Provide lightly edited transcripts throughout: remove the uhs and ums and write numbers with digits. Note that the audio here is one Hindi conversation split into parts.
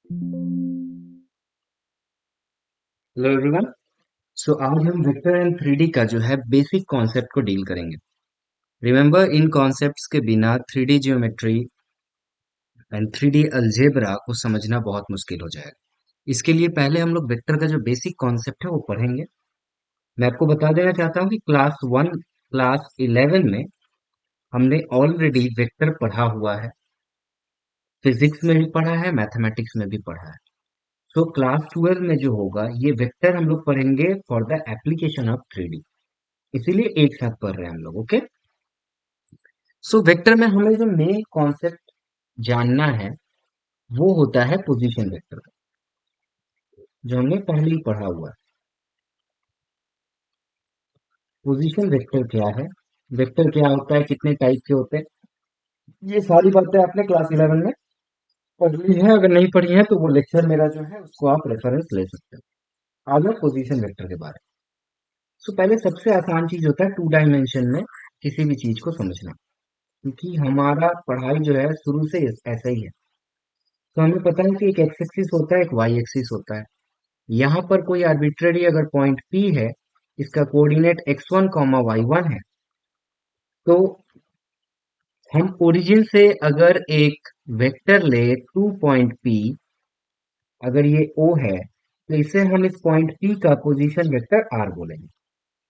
Hello everyone. सो आज हम वेक्टर एंड 3D का जो है बेसिक कॉन्सेप्ट को डील करेंगे। रिमेंबर, इन कॉन्सेप्ट्स के बिना 3D geometry and 3D algebra को समझना बहुत मुश्किल हो जाएगा। इसके लिए पहले हम लोग वेक्टर का जो बेसिक कॉन्सेप्ट है वो पढ़ेंगे। मैं आपको बता देना चाहता हूँ कि क्लास 11 में हमने ऑलरेडी वेक्टर पढ़ा हुआ है। फिजिक्स में भी पढ़ा है, मैथमेटिक्स में भी पढ़ा है। सो क्लास 12 में जो होगा ये वेक्टर हम लोग पढ़ेंगे for the application of 3D। इसीलिए एक साथ पढ़ रहे हैं हम लोग, ओके। सो वेक्टर में हमें जो मेन कॉन्सेप्ट जानना है वो होता है पोजीशन वेक्टर का, जो हमने पहले ही पढ़ा हुआ है। पोजीशन वेक्टर क्या है, वेक्टर क्या होता है, कितने टाइप के होते हैं, ये सारी बातें आपने क्लास 11 में पढ़ ली है। अगर नहीं पढ़ी है तो वो लेक्चर मेरा जो है उसको आप रेफरेंस ले सकते हो। आज हम पोजीशन वेक्टर के बारे में। सो पहले सबसे आसान चीज होता है टू डायमेंशन में किसी भी चीज को समझना, क्योंकि हमारा पढ़ाई जो है शुरू से ऐसा ही है। तो हमें पता है कि एक एक्स एक्सिस होता है, एक वाई एक्सिस होता है। यहाँ पर कोई आर्बिट्ररी अगर पॉइंट P है, इसका कोऑर्डिनेट x1 कॉमा y1 है, तो हम ओरिजिन से अगर एक वेक्टर ले टू पॉइंट P, अगर ये O है तो इसे हम इस पॉइंट P का पोजीशन वेक्टर R बोलेंगे।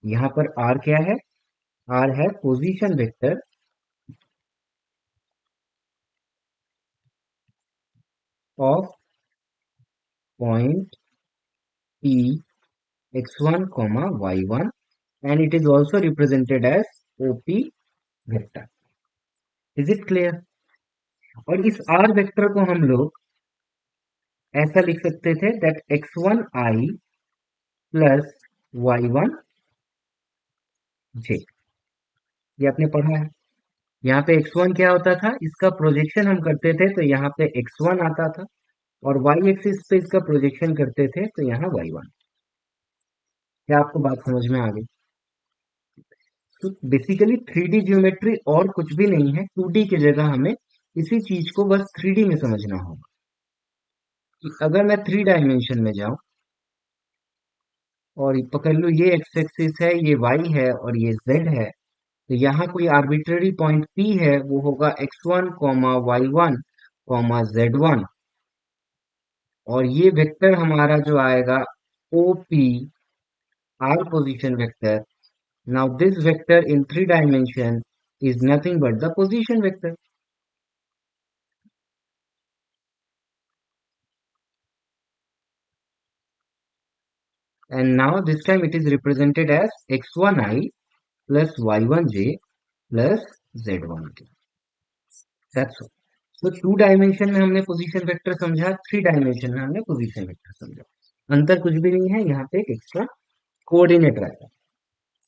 यहाँ पर R क्या है? R है position vector of point P x1 comma y1 and it is also represented as OP vector. Is it clear? और इस R वेक्टर को हम लोग ऐसा लिख सकते थे that x1 i plus y1 j। ये आपने पढ़ा है। यहाँ पे x1 क्या होता था, इसका प्रोजेक्शन हम करते थे तो यहाँ पे x1 आता था, और y एक्सिस पे इसका प्रोजेक्शन करते थे तो यहाँ y1। क्या आपको बात समझ में आ गई? तो बेसिकली 3D ज्योमेट्री और कुछ भी नहीं है, 2D की जगह हमें इसी चीज को बस 3D में समझना होगा। कि अगर मैं 3 डायमेंशन में जाऊं और पकड़ लो ये एक्स एक्सिस है, ये y है और ये z है, तो यहाँ कोई आर्बिट्ररी पॉइंट P है, वो होगा x1 comma y1 comma z1, और ये वेक्टर हमारा जो आएगा OP, R position vector. Now this vector in 3 dimension is nothing but the position vector. And now this time it is represented as x1i plus y1j plus z1k. That's all. तो 2 डायमेंशन में हमने पोजीशन वेक्टर समझा, 3 डायमेंशन में हमने पोजीशन वेक्टर समझा। अंतर कुछ भी नहीं है, यहाँ पे एक एक्स्ट्रा कोऑर्डिनेट रहता है।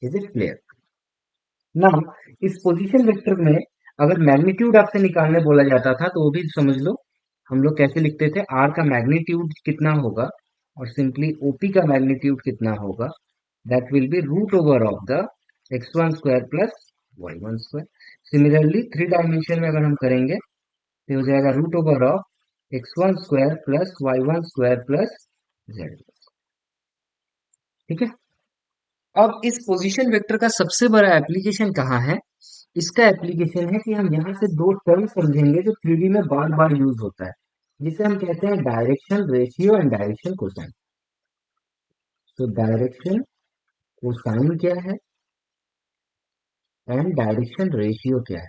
Is it clear? ना, इस पोजीशन वेक्टर में अगर मैग्नीट्यूड आपसे निकालने बोला जाता था तो वो भी समझ लो। हम लोग कैसे लिखते थे, आर का मैग्नीट्यूड कितना होगा और सिंपली ओपी का मैग्नीट्यूड कितना होगा, that will be root over of the x1 square plus y1 square. Similarly 3 dimension में अगर हम करेंगे तो हो जाएगा root over of x1 square plus y1 square plus z। ठीक है। अब इस पोजीशन वेक्टर का सबसे बड़ा एप्लीकेशन कहाँ है? इसका एप्लीकेशन है कि हम यहाँ से दो टर्म समझेंगे जो 3D में बार बार यूज होता है, जिसे हम कहते हैं direction ratio and direction cosine. तो डायरेक्शन कोसाइन क्या है एंड डायरेक्शन रेशियो क्या है?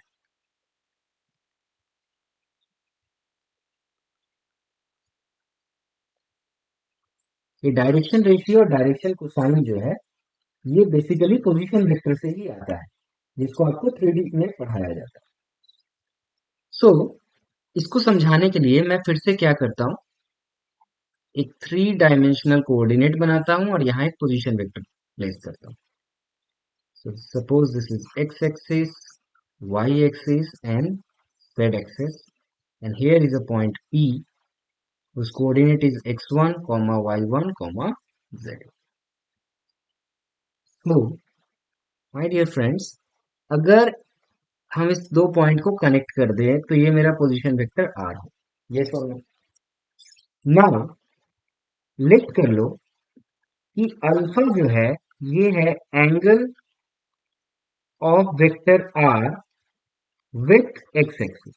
ये डायरेक्शन रेशियो और डायरेक्शन कोसाइन जो है ये बेसिकली पोजीशन वेक्टर से ही आता है, जिसको आपको 3D में पढ़ाया जाता है। सो इसको समझाने के लिए मैं फिर से क्या करता हूँ, एक 3 डायमेंशनल कोऑर्डिनेट बनाता हूँ और यहाँ एक पोजीशन वेक्टर प्लेस करता हूँ। So suppose this is x-axis, y-axis and z-axis, and here is a point P whose coordinate is x1, y1, z. So, my dear friends, अगर हम इस दो पॉइंट को कनेक्ट कर दें तो ये मेरा पोजीशन वेक्टर R हो। ये सॉल्व। नाउ लेट कर लो कि अल्फा जो है ये है angle of vector r with x axis.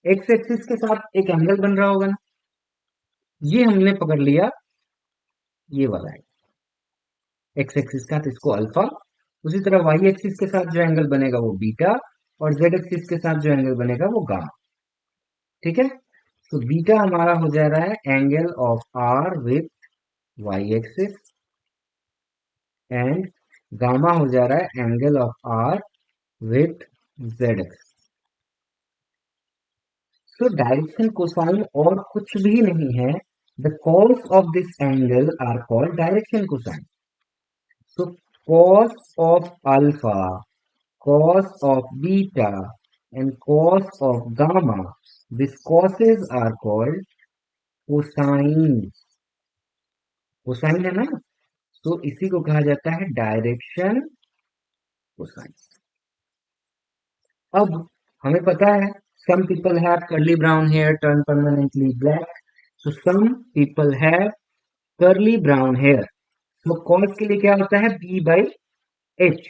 X axis के साथ एक एंगल बन रहा होगा ना, ये हमने पकड़ लिया, ये वाला है एक्स एक्सिस का, तो इसको अल्फा। उसी तरह वाई एक्सिस के साथ जो एंगल बनेगा वो बीटा, और जेड एक्सिस के साथ जो एंगल बनेगा वो गामा। ठीक है, तो बीटा हमारा हो जा रहा है angle of r with y axis, and gamma हो जा रहा है angle of r with z axis. तो डायरेक्शन कोसाइन और कुछ भी नहीं है, the cos of this angle are called direction cosine. तो cos of alpha, cos of beta, and cos of gamma, these causes are called cosines। Cosine है ना, तो इसी को कहा जाता है डायरेक्शन कोसाइन। अब हमें पता है some people have curly brown hair turn permanently black, so some people have curly brown hair। तो cos के लिए क्या होता है, b by h,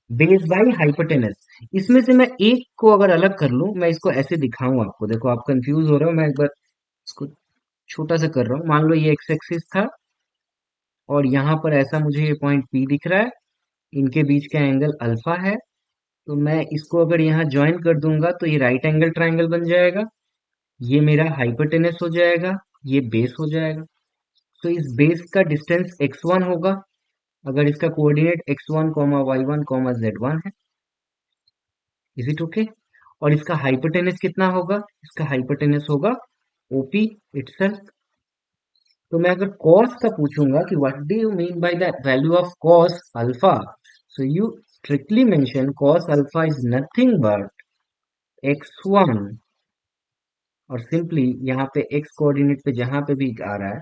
base by hypotenuse. इसमें से मैं एक को अगर अलग कर लूं, मैं इसको ऐसे दिखाऊं आपको, देखो आप कंफ्यूज हो रहे हो, मैं एक बार इसको छोटा सा कर रहा हूं। मान लो ये एक्स एक्सिस था और यहाँ पर ऐसा मुझे ये पॉइंट पी दिख रहा है, इनके बीच का एंगल अल्फा है। तो मैं इसको अगर यहाँ ज्वाइन कर दूंगा तो ये राइट एंगल ट्राइंगल बन जाएगा, ये मेरा हाइपोटेनस हो जाएगा, ये बेस हो जाएगा। तो इस बेस का डिस्टेंस x1 होगा, अगर इसका कोऑर्डिनेट x1 y1 z1 है। Is it okay? और इसका हाइपोटेनस कितना होगा, इसका हाइपोटेनस होगा ओपी इटसेल्फ। तो मैं अगर कॉस का पूछूंगा कि what do you mean by the value of cos alpha, so you strictly mention cos alpha is nothing but x1, और सिंपली यहाँ पे x कोऑर्डिनेट पे जहां पे भी आ रहा है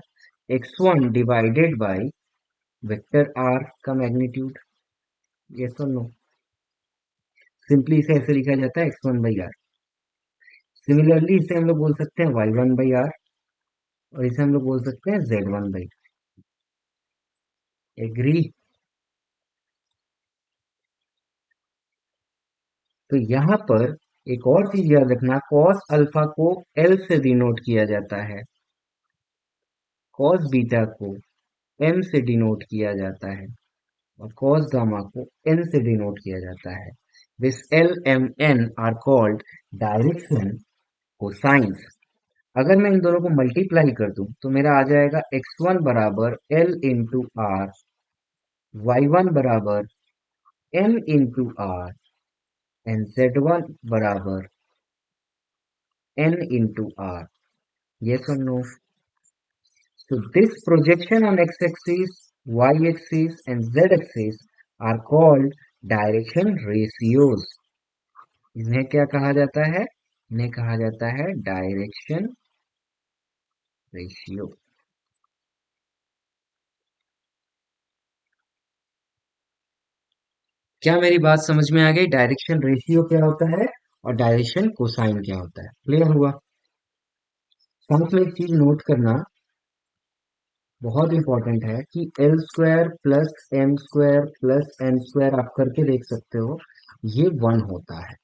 x1 divided by vector r का मैग्नीट्यूड। यस और नो? सिंपली इसे ऐसे लिखा जाता है x1/r। सिमिलरली इसे हम लोग बोल सकते हैं y1/r, और इसे हम लोग बोल सकते हैं z1/r। एग्री? तो यहाँ पर एक और चीज याद रखना, कॉस अल्फा को एल से डिनोट किया जाता है, कॉस बीटा को एम से डिनोट किया जाता है, और कॉस गामा को एन से डिनोट किया जाता है। This l m n are called direction cosines. अगर मैं इन दोनों को मल्टीप्लाई कर दूं तो मेरा आ जाएगा x1 बराबर एल इंटू आर, y1 बराबर M into are, and z1 बराबर n into r। Yes or no? So this projection on x-axis, y-axis and z-axis are called direction ratios। इन्हें क्या कहा जाता है? इन्हें कहा जाता है डायरेक्शन रेशियो। क्या मेरी बात समझ में आ गई? डायरेक्शन रेशियो क्या होता है और डायरेक्शन कोसाइन क्या होता है? क्लियर हुआ? साथ में एक चीज नोट करना बहुत इंपॉर्टेंट है कि l square plus m square plus n square आप करके देख सकते हो, ये 1 होता है।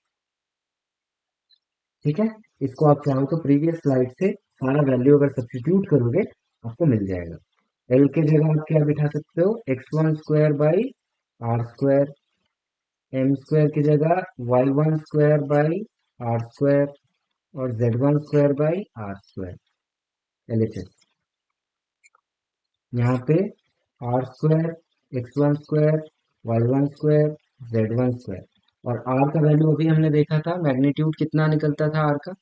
ठीक है, इसको आप चाहो तो प्रीवियस स्लाइड से सारा वैल्यू अगर सब्स्टिट्यूट करोगे आपको मिल जाएगा। एल के जगह आप क्या बिठा सकते हो, x1 square by r square, m square की जगह y1 square by r square, और z1 square by r square LHS. यहाँ पे r square, x1 square, y1 square, z1 square, और r का वैल्यू अभी हमने देखा था, मैग्नीट्यूड कितना निकलता था r का,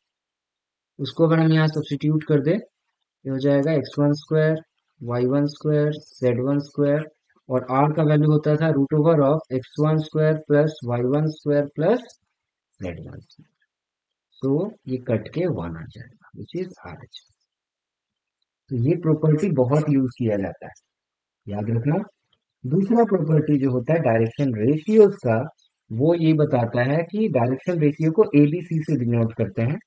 उसको अगर हम यहाँ सब्स्टिट्यूट कर दे, ये हो जाएगा x1 square, y1 square, z1 square, और r का वैल्यू होता था root over of x1 square plus y1 square plus z1 square. तो ये कट के 1 आ जाएगा, विच इज आर एच। तो ये प्रॉपर्टी बहुत यूज किया जाता है, याद रखना। दूसरा प्रॉपर्टी जो होता है डायरेक्शन रेशियोज का, वो ये बताता है कि डायरेक्शन रेशियो को एबीसी से डिनोट करते हैं।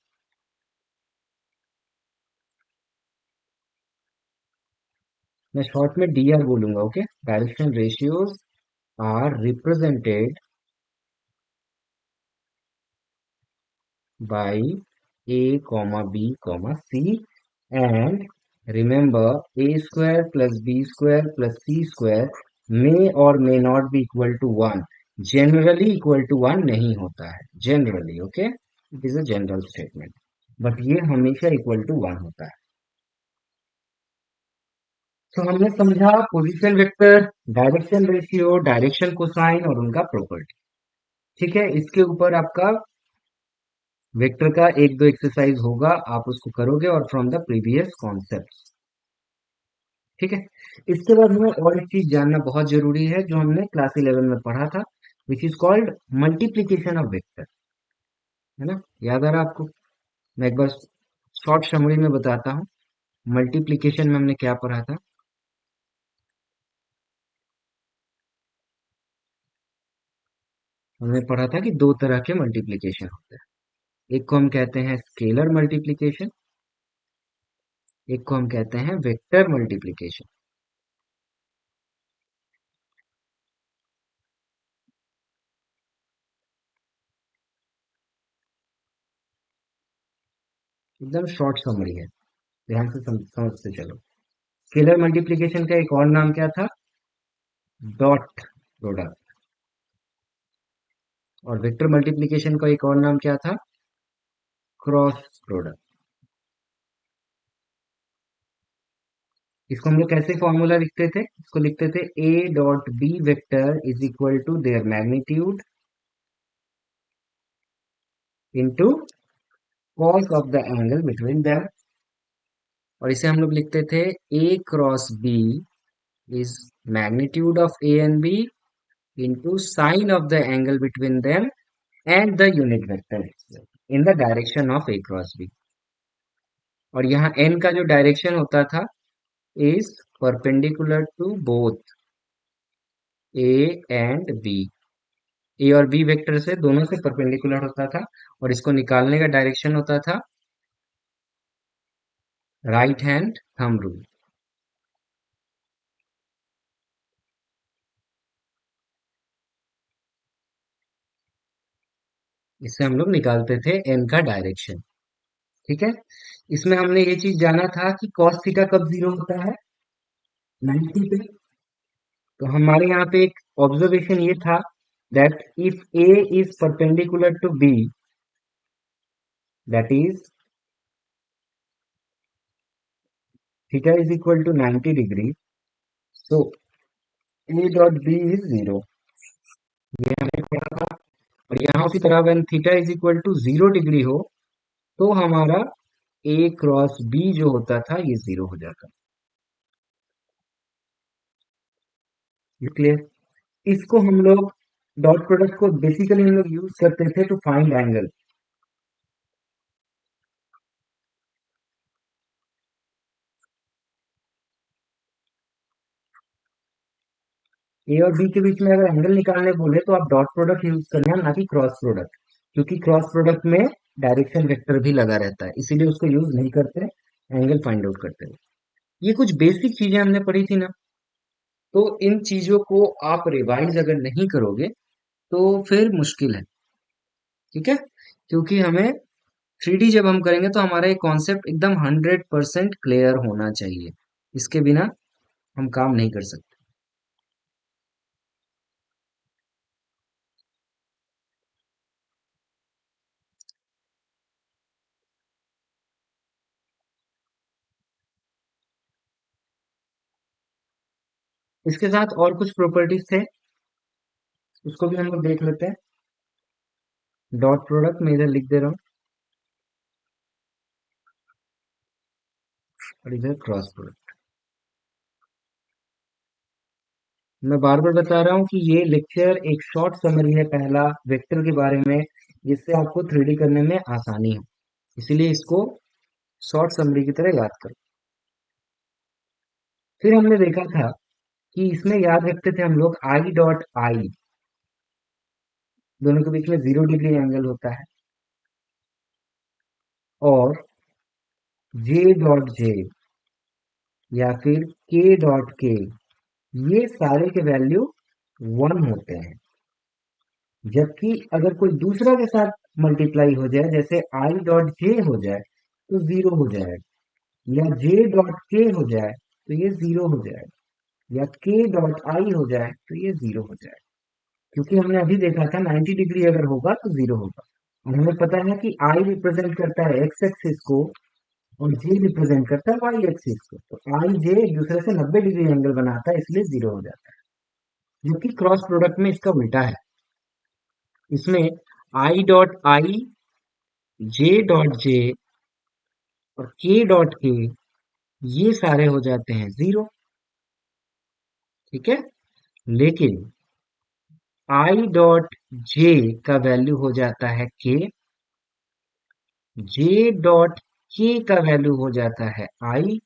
मैं शॉर्ट में डीआर बोलूंगा, okay. Direction ratios are represented by a comma b comma c, and remember a square plus b square plus c square may or may not be equal to 1. Generally equal to 1 नहीं होता है, generally, okay, it is a general statement, but ये हमेशा equal to 1 होता है। तो हमने समझा position vector, direction ratio, direction cosine और उनका प्रॉपर्टी। ठीक है, इसके ऊपर आपका वेक्टर का एक दो एक्सरसाइज होगा, आप उसको करोगे और फ्रॉम द प्रीवियस कॉन्सेप्ट। ठीक है, इसके बाद हमें और एक चीज जानना बहुत जरूरी है जो हमने क्लास 11 में पढ़ा था, which is called multiplication of vector. है ना, याद आ रहा आपको? मैं एक बार शॉर्ट समरी में बताता हूँ। मल्टीप्लीकेशन में हमने क्या पढ़ा था? हमने पढ़ा था कि दो तरह के मल्टीप्लीकेशन होते हैं। एक को हम कहते हैं स्केलर मल्टीप्लीकेशन, एक को हम कहते हैं वेक्टर मल्टीप्लीकेशन। एकदम शॉर्ट समरी है, ध्यान से समझते चलो। स्केलर मल्टीप्लिकेशन का एक और नाम क्या था? Dot product. और वेक्टर मल्टीप्लिकेशन का एक और नाम क्या था? Cross product. इसको हम लोग कैसे फॉर्मूला लिखते थे? इसको लिखते थे a dot b vector is equal to their magnitude into cos of the angle between them. और इसे हम लोग लिखते थे a cross b is magnitude of a and b into sine of the angle between them and the unit vector in the direction of a cross b. और यहाँ n का जो डायरेक्शन होता था is perpendicular to both a and b. A और बी वेक्टर से दोनों से परपेंडिकुलर होता था, और इसको निकालने का डायरेक्शन होता था राइट हैंड थंब रूल। इससे हम लोग निकालते थे n का डायरेक्शन। ठीक है, इसमें हमने ये चीज जाना था कि cos थीटा कब जीरो होता है? 90 पे। तो हमारे यहाँ पे एक ऑब्जर्वेशन ये था that if a is perpendicular to b, that is theta is equal to 90 degree, so a dot b is zero. ये हमने पढ़ा था। और यहाँ उसी तरह when theta is equal to 0 degree हो तो हमारा ए क्रॉस बी जो होता था ये जीरो हो जाता। ये क्लियर? इसको हम लोग डॉट प्रोडक्ट को बेसिकली हम लोग यूज करते थे टू फाइंड एंगल। ए और बी के बीच में अगर एंगल निकालने बोले तो आप डॉट प्रोडक्ट यूज करना, ना कि क्रॉस प्रोडक्ट, क्योंकि क्रॉस प्रोडक्ट में डायरेक्शन वेक्टर भी लगा रहता है, इसीलिए उसको यूज नहीं करते, एंगल फाइंड आउट करते हैं। ये कुछ बेसिक चीजें हमने पढ़ी थी ना, तो इन चीजों को आप रिवाइज अगर नहीं करोगे तो फिर मुश्किल है। ठीक है, क्योंकि हमें 3D जब हम करेंगे तो हमारा ये कॉन्सेप्ट एकदम 100% क्लियर होना चाहिए, इसके बिना हम काम नहीं कर सकते। इसके साथ और कुछ प्रॉपर्टीज थे, उसको भी हम लोग देख लेते हैं। डॉट प्रोडक्ट में इधर लिख दे रहा हूँ, और इधर क्रॉस प्रोडक्ट। मैं बार बार बता रहा हूँ कि ये लेक्चर एक शॉर्ट समरी है पहला वेक्टर के बारे में, जिससे आपको 3D करने में आसानी हो, इसीलिए इसको शॉर्ट समरी की तरह याद करो। फिर हमने देखा था कि इसमें याद रखते थे हम लोग आई डॉट आई, दोनों के बीच में 0 डिग्री एंगल होता है, और जे डॉट जे, या फिर के डॉट के, ये सारे के वैल्यू 1 होते हैं। जबकि अगर कोई दूसरा के साथ मल्टीप्लाई हो जाए, जैसे आई डॉट जे हो जाए तो 0 हो जाएगा, या जे डॉट के हो जाए तो ये 0 हो जाएगा, या के डॉट आई हो जाए तो ये 0 हो जाएगा। क्योंकि हमने अभी देखा था 90 डिग्री अगर होगा तो 0 होगा। और हमें पता है कि आई रिप्रेजेंट करता है एक्स एक्सिस को और जे रिप्रेजेंट करता है वाई एक्सिस को, तो आई जे एक दूसरे से 90 डिग्री एंगल बनाता है, इसलिए 0 हो जाता है। जो कि क्रॉस प्रोडक्ट में इसका उल्टा है। इसमें I dot I, J dot J और के डॉट के, ये सारे हो जाते हैं 0। ठीक है। लेकिन आई डॉट जे का वैल्यू हो जाता है के, जे डॉट के का वैल्यू हो जाता है आई,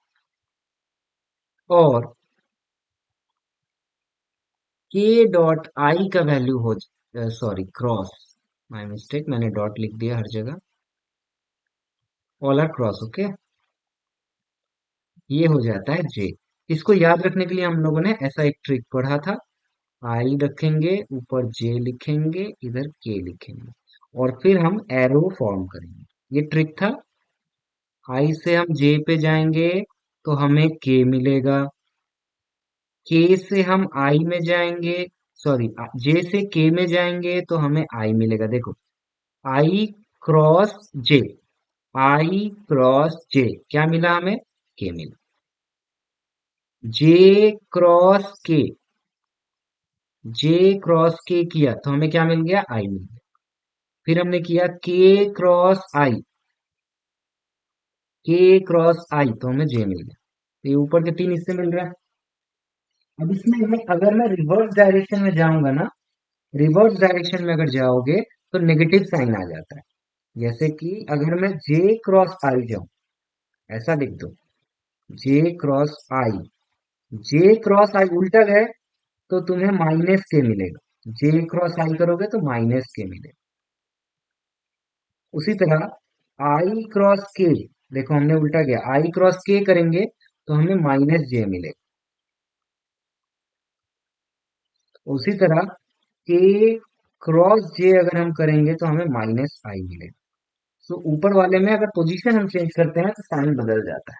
और के डॉट आई का वैल्यू हो, सॉरी क्रॉस, माय मिस्टेक, मैंने डॉट लिख दिया हर जगह, ऑल आर क्रॉस, ओके। ये हो जाता है जे। इसको याद रखने के लिए हम लोगों ने ऐसा एक ट्रिक पढ़ा था, आई रखेंगे, ऊपर जे लिखेंगे, इधर के लिखेंगे, और फिर हम एरो फॉर्म करेंगे। ये ट्रिक था। आई से हम जे पे जाएंगे तो हमें के मिलेगा, के से हम आई में जाएंगे, सॉरी, जे से के में जाएंगे तो हमें आई मिलेगा। देखो, आई क्रॉस जे, आई क्रॉस जे, क्या मिला हमें? के मिला। जे क्रॉस के, जे क्रॉस के किया तो हमें क्या मिल गया? आई मिल गया। फिर हमने किया के क्रॉस आई, के क्रॉस आई तो हमें जे मिल गया। तो ये ऊपर के 3 हिस्से मिल रहा है। अब इसमें अगर मैं रिवर्स डायरेक्शन में जाऊंगा ना, रिवर्स डायरेक्शन में अगर जाओगे तो नेगेटिव साइन आ जाता है। जैसे कि अगर मैं जे क्रॉस आई जाऊं, ऐसा लिख दो, जे क्रॉस आई, जे क्रॉस आई उल्टा गए तो तुम्हें माइनस के मिलेगा, जे क्रॉस आई करोगे तो माइनस के मिलेगा। उसी तरह आई क्रॉस के, देखो हमने उल्टा किया, आई क्रॉस के करेंगे तो हमें माइनस जे मिलेगा। उसी तरह के क्रॉस जे अगर हम करेंगे तो हमें माइनस आई मिलेगा। तो ऊपर वाले में अगर पोजीशन हम चेंज करते हैं तो साइन बदल जाता है।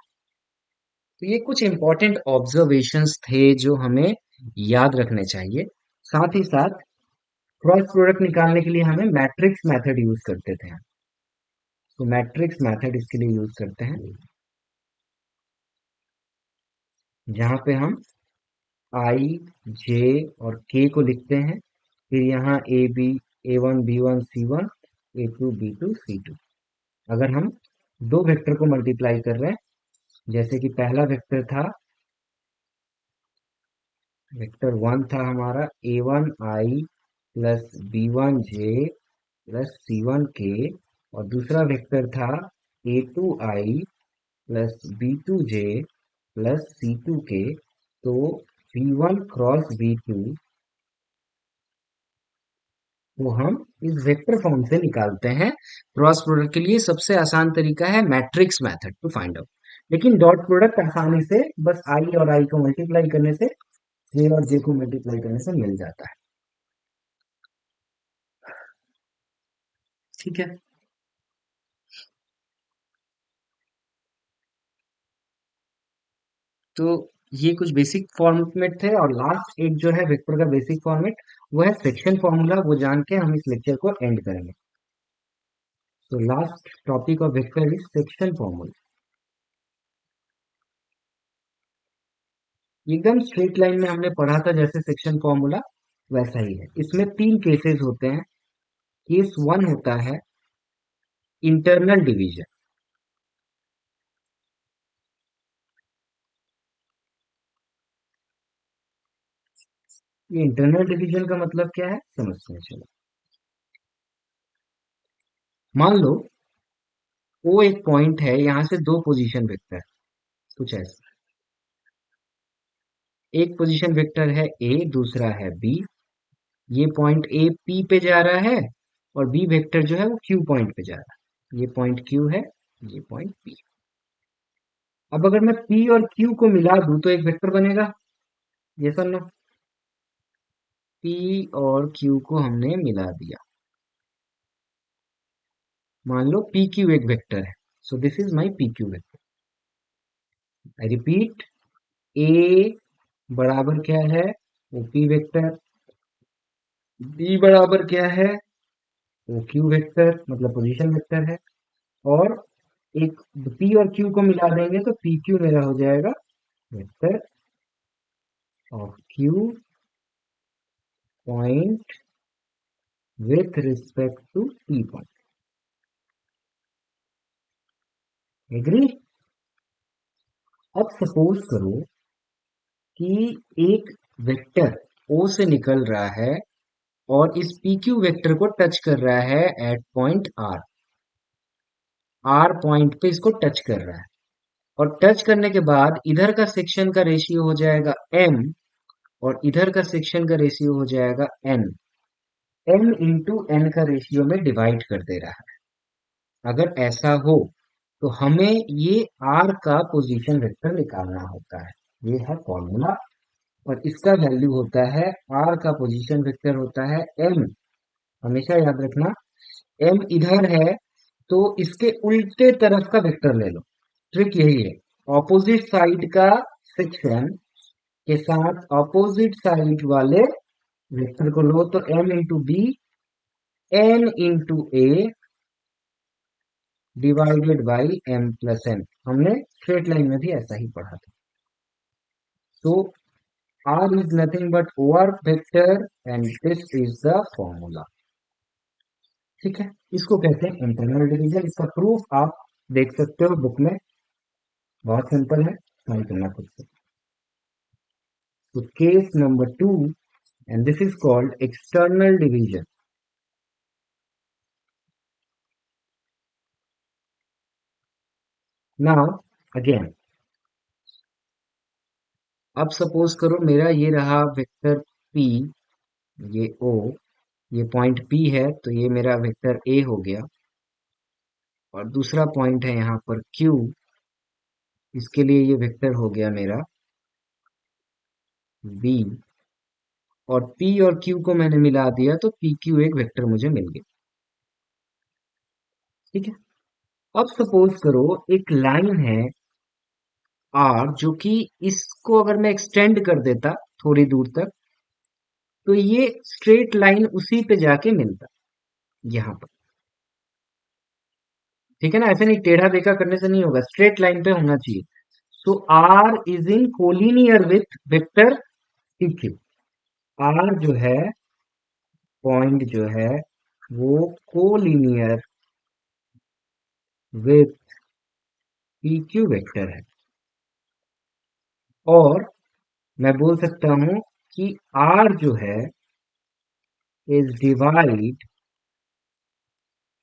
तो ये कुछ इंपॉर्टेंट ऑब्जर्वेशंस थे जो हमें याद रखने चाहिए। साथ ही साथ क्रॉस प्रोडक्ट निकालने के लिए हमें मैट्रिक्स मेथड यूज करते थे। तो मैट्रिक्स मेथड इसके लिए यूज करते हैं, जहां पे हम आई, जे और के को लिखते हैं, फिर यहाँ a b, a one b one c one, a two b two c two. अगर हम दो वेक्टर को मल्टीप्लाई कर रहे हैं, जैसे कि पहला वेक्टर था, वेक्टर 1 था हमारा a one i plus b one j plus c one k, और दूसरा वेक्टर था a two i plus b two j plus c two k. तो b one cross b two वो हम इस वेक्टर फॉर्म से निकालते हैं। क्रॉस प्रोडक्ट के लिए सबसे आसान तरीका है matrix method to find out. लेकिन डॉट प्रोडक्ट आसानी से बस आई और आई को मल्टीप्लाई करने से, जे और जे को मल्टीप्लाई करने से मिल जाता है। ठीक है। तो ये कुछ बेसिक फॉर्मेट थे, और लास्ट एक जो है वेक्टर का बेसिक फॉर्मेट, वो है सेक्शन फॉर्मूला। वो जान के हम इस लेक्चर को एंड करेंगे। तो last topic of vector is section formula. एकदम स्ट्रेट लाइन में हमने पढ़ा था जैसे सेक्शन फॉर्मूला, वैसा ही है। इसमें 3 केसेस होते हैं। केस 1 होता है इंटरनल डिवीजन। ये इंटरनल डिवीजन का मतलब क्या है समझते हैं, चलो। मान लो वो एक पॉइंट है, यहां से दो पोजीशन वेक्टर है, कुछ ऐसा। एक पोजीशन वेक्टर है ए, दूसरा है बी। ये पॉइंट ए पी पे जा रहा है, और बी वेक्टर जो है वो क्यू पॉइंट पे जा रहा है। ये पॉइंट क्यू है, ये पॉइंट पी। अब अगर मैं P और Q को मिला दूं तो एक वेक्टर बनेगा, ये सर नो। P और Q को हमने मिला दिया, मान लो PQ एक वेक्टर है, so this is my PQ vector. I repeat, A बराबर क्या है, वो P वेक्टर, B बराबर क्या है, वो Q वेक्टर मतलब पोजीशन वेक्टर है, और एक P और Q को मिला देंगे तो PQ मेरा हो जाएगा vector of Q point with respect to P point. Agree? अब सपोज करो कि एक वेक्टर O से निकल रहा है और इस PQ वेक्टर को टच कर रहा है एट पॉइंट R पॉइंट पे इसको टच कर रहा है, और टच करने के बाद इधर का सेक्शन का रेशियो हो जाएगा M और इधर का सेक्शन का रेशियो हो जाएगा N। M इंटू N का रेशियो में डिवाइड कर दे रहा है। अगर ऐसा हो तो हमें ये R का पोजीशन वेक्टर निकालना होता है। ये है फॉर्मूला, और इसका वैल्यू होता है, R का पोजीशन वेक्टर होता है M। हमेशा याद रखना, M इधर है तो इसके उल्टे तरफ का वेक्टर ले लो। ट्रिक यही है, ऑपोजिट साइड का सेक्शन के साथ ऑपोजिट साइड वाले वेक्टर को लो, तो M into b N into a divided by M plus N। हमने स्ट्रेट लाइन में भी ऐसा ही पढ़ा था। तो R is nothing but OR vector and this is the formula। ठीक है, इसको कहते हैं इंटरनल डिवीजन। इसका प्रूफ आप देख सकते हो बुक में, बहुत सिंपल है, ट्राई करना खुद से। तो case number 2, and this is called external division। now again, अब सपोज करो मेरा ये रहा वेक्टर P, ये O, ये पॉइंट P है तो ये मेरा वेक्टर A हो गया, और दूसरा पॉइंट है यहाँ पर Q, इसके लिए ये वेक्टर हो गया मेरा B, और P और Q को मैंने मिला दिया तो PQ एक वेक्टर मुझे मिल गया। ठीक है, अब सपोज करो एक लाइन है R जो कि इसको अगर मैं एक्सटेंड कर देता थोड़ी दूर तक, तो ये स्ट्रेट लाइन उसी पे जाके मिलता यहाँ पर। ठीक है ना, ऐसे नहीं टेढ़ा बेका करने से नहीं होगा, स्ट्रेट लाइन पे होना चाहिए। So r is in collinear with vector PQ। R जो है, पॉइंट जो है, वो कोलिनियर विथ PQ वेक्टर है, और मैं बोल सकता हूं कि R जो है is divide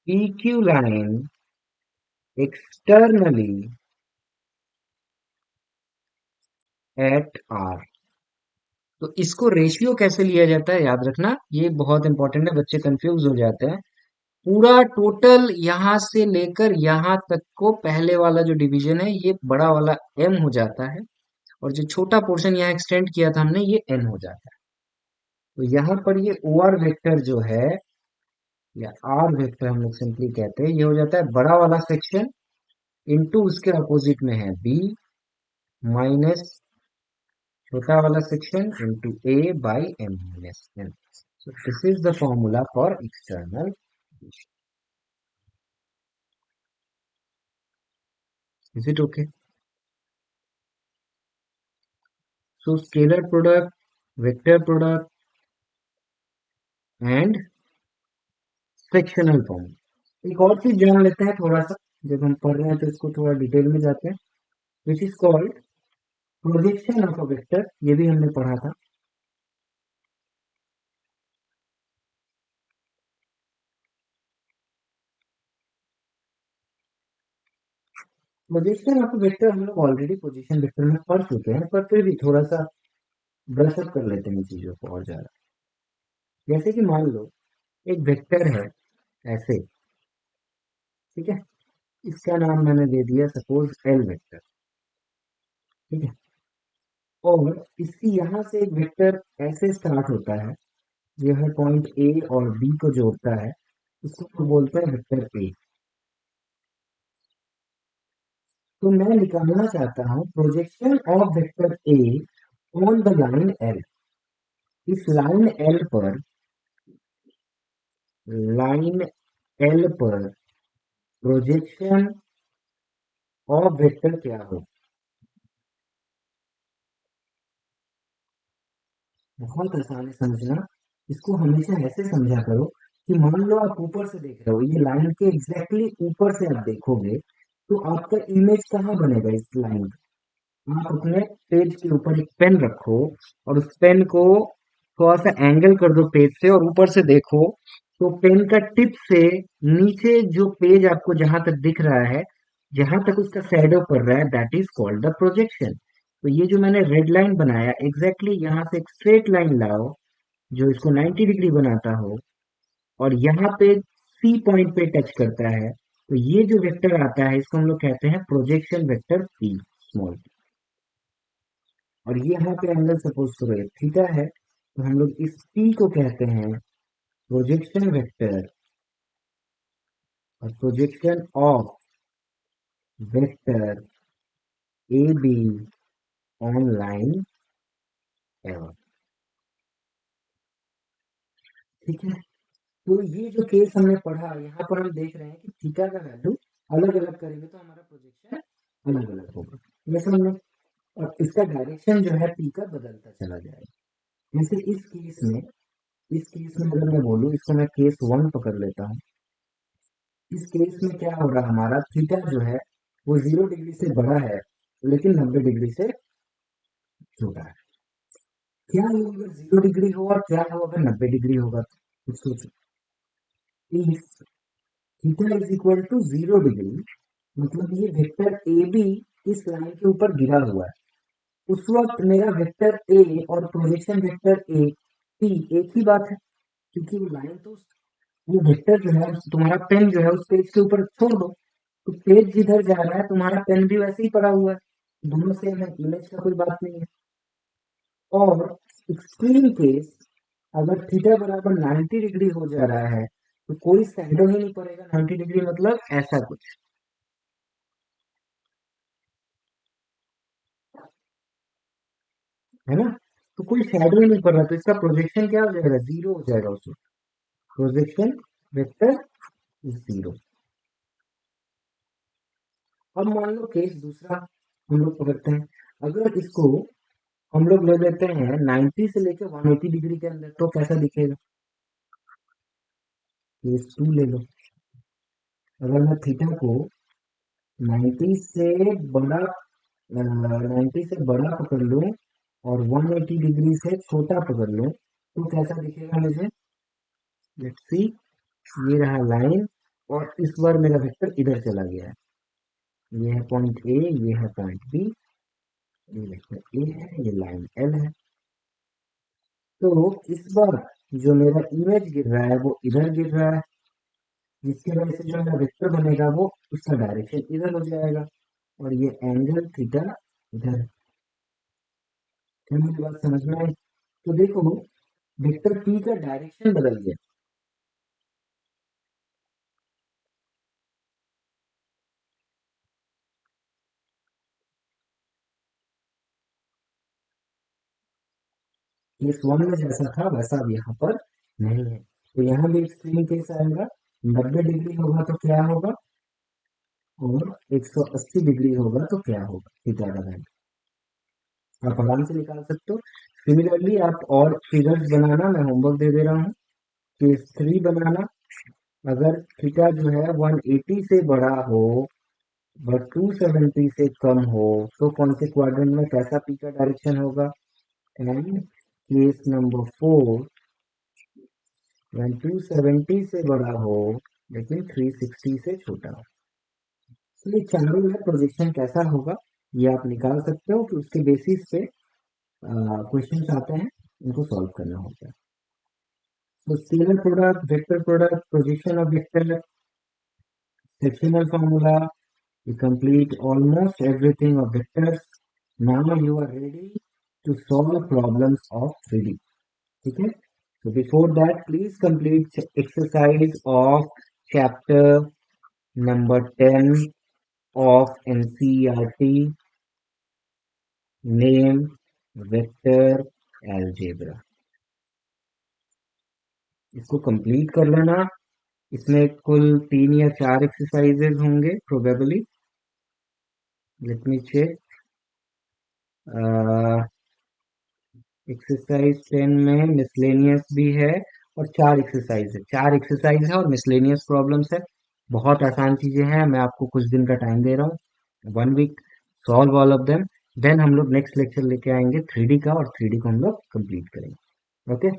PQ line externally at R। तो इसको रेशियो कैसे लिया जाता है याद रखना, ये बहुत इंपॉर्टेंट है, बच्चे कंफ्यूज हो जाते हैं। पूरा टोटल यहां से लेकर यहां तक को पहले वाला जो डिवीजन है ये बड़ा वाला M हो जाता है, और जो छोटा पोर्शन यहाँ एक्सटेंड किया था हमने ये N हो जाता है। तो यहाँ पर ये OR वेक्टर जो है, या R वेक्टर हम लोग सिंपली कहते हैं, ये हो जाता है बड़ा वाला सेक्शन इनटू उसके अपोजिट में है B माइनस छोटा वाला section into A by M minus N। So this is the formula for external division। Is it okay? So scalar product, vector product and sectional form. एक और चीज जान लेते हैं थोड़ा सा, जब हम पढ़ रहे हैं तो इसको थोड़ा डिटेल में जाते हैं, which is called projection of a vector. ये भी हमने पढ़ा था। प्रोजेक्शन ऑफ अ वेक्टर हम लोग ऑलरेडी पोजीशन वेक्टर में पढ़ चुके हैं, पर फिर भी थोड़ा सा ब्रश अप कर लेते हैं इन चीजों को और ज्यादा। जैसे कि मान लो एक वेक्टर है ऐसे, ठीक है, इसका नाम मैंने दे दिया सपोज एल वेक्टर। ठीक है। और इसकी यहाँ से एक वेक्टर ऐसे स्टार्ट होता है, यह पॉइंट ए और बी को जोड़ता है, इसको हम बोलते हैं वेक्टर ए। तो मैं निकालना चाहता हूँ projection of vector A on the line L. इस लाइन एल पर प्रोजेक्शन ऑफ वेक्टर क्या हो। बहुत आसान है समझना। इसको हमेशा ऐसे समझा करो कि मान लो आप ऊपर से देख रहे हो, ये लाइन के एग्जैक्टली ऊपर से आप देखोगे, तो आपका इमेज कहाँ बनेगा इस लाइन का। आप अपने पेज के ऊपर एक पेन रखो और उस पेन को थोड़ा सा एंगल कर दो पेज से और ऊपर से देखो, तो पेन का टिप से नीचे जो पेज आपको जहां तक दिख रहा है, जहां तक उसका शैडो पड़ रहा है, that is called the projection. तो ये जो मैंने रेड लाइन बनाया, एग्जैक्टली यहाँ से एक स्ट्रेट लाइन लाओ जो इसको 90 डिग्री बनाता हो, और यहाँ पे सी पॉइंट पे टच करता है, तो ये जो वेक्टर आता है इसको हम लोग कहते हैं प्रोजेक्शन वेक्टर पी, स्मॉल। और ये यहाँ पे एंगल सपोज करो ये थीटा है, तो हम लोग इस पी को कहते हैं प्रोजेक्शन वेक्टर, और projection of vector a be on line L. ठीक है। तो ये जो केस हमने पढ़ा, यहाँ पर हम देख रहे हैं कि थीटा का वैल्यू अलग अलग करेंगे तो हमारा प्रोजेक्शन अलग अलग होगा। ये समझ लो। और इसका डायरेक्शन जो है पी का बदलता चला जाएगा। जैसे इस केस में अगर मैं बोलूँ, इसको मैं केस वन पकड़ लेता हूँ। इस केस में क्या हो रहा है, हमारा थीटा जो है वो 0 डिग्री से बड़ा है, लेकिन 90 डिग्री से छोटा है। क्या हो अगर 0 डिग्री हो और क्या हो अगर 90 डिग्री होगा, तो सोचो। If theta is equal to 0 degree, मतलब ये वेक्टर ए बी इस लाइन के ऊपर गिरा हुआ है, उस वक्त मेरा वेक्टर ए और प्रोजेक्शन वेक्टर ए पी एक ही बात है, क्योंकि वो लाइन तो वो वेक्टर जो है तुम्हारा पेन जो है उस पेज के ऊपर छोड़ दो, तो पेज जिधर जा रहा है तुम्हारा पेन भी वैसे ही पड़ा हुआ है, दोनों सेम है, इमेज का कोई बात नहीं है। और एक्सट्रीम केस, अगर थीटा बराबर 90 डिग्री हो जा रहा है तो कोई शैडो ही नहीं पड़ेगा। 90 डिग्री मतलब ऐसा कुछ, है ना। तो कोई शैडो ही नहीं पड़ रहा, तो इसका प्रोजेक्शन क्या हो जाएगा, जीरो हो जाएगा उसमें। Projection vector zero. अब मान लो केस दूसरा हम लोग पकड़ते हैं। अगर इसको हम लोग ले लेते हैं 90 से लेकर 180 डिग्री के अंदर, तो कैसा दिखेगा। केस टू ले लो। अगर मैं थीटा को 90 से बड़ा 90 से बड़ा पकड़ लूं और 180 डिग्री से छोटा पकड़ लूं, तो कैसा दिखेगा मुझे। Let's see. ये रहा लाइन, और इस बार मेरा वेक्टर इधर चला गया है। ये है पॉइंट ए, ये है पॉइंट बी, ये वेक्टर ए है, ये लाइन एल है। तो इस बार जो मेरा इमेज गिर रहा है वो इधर गिर रहा है, जिसकी वजह से जो मेरा वेक्टर बनेगा वो उसका डायरेक्शन इधर हो जाएगा, और ये एंगल थीटा इधर। क्या मुझे बात समझ में आई। तो देखो, वेक्टर पी का डायरेक्शन बदल गया। केस वन में जैसा था वैसा अब यहाँ पर नहीं है, तो यहाँ भी एक्सट्रीम केस आएगा। 90 डिग्री होगा तो क्या होगा, और 180 डिग्री होगा तो क्या होगा, थीटा का वैल्यू आप आराम से निकाल सकते हो। सिमिलरली आप और फिगर्स बनाना, मैं होमवर्क दे दे रहा हूँ। केस थ्री बनाना। अगर थीटा जो है 180 से बड़ा हो बट 270 से कम हो, तो कौन से क्वाड्रेंट में कैसा पी का डायरेक्शन होगा। And case number four, when 270 से बड़ा हो लेकिन 360 से छोटा हो। तो ये चारों में प्रोजेक्शन कैसा होगा, ये आप निकाल सकते हो कि उसके बेसिस पे क्वेश्चंस आते हैं, इनको सॉल्व करना होता है। तो scalar product, vector product, projection of vector, sectional formula, you complete almost everything of vectors, Now you are ready to solve problems of 3D. ठीक है? So before that, please complete exercise of chapter number 10 of NCERT, name vector algebra. इसको कंप्लीट कर लेना. इसमें कुल 3 या 4 एक्सरसाइजेज होंगे probably. Let me check. Exercise 10 में मिसलेनियस भी है और 4 एक्सरसाइज है और मिसलेनियस प्रॉब्लम्स है. बहुत आसान चीजें हैं. मैं आपको कुछ दिन का टाइम दे रहा हूँ, 1 week. Solve all of them. Then हम लोग नेक्स्ट लेक्चर लेके आएंगे 3D का, और 3D को हम लोग कंप्लीट करेंगे. ओके.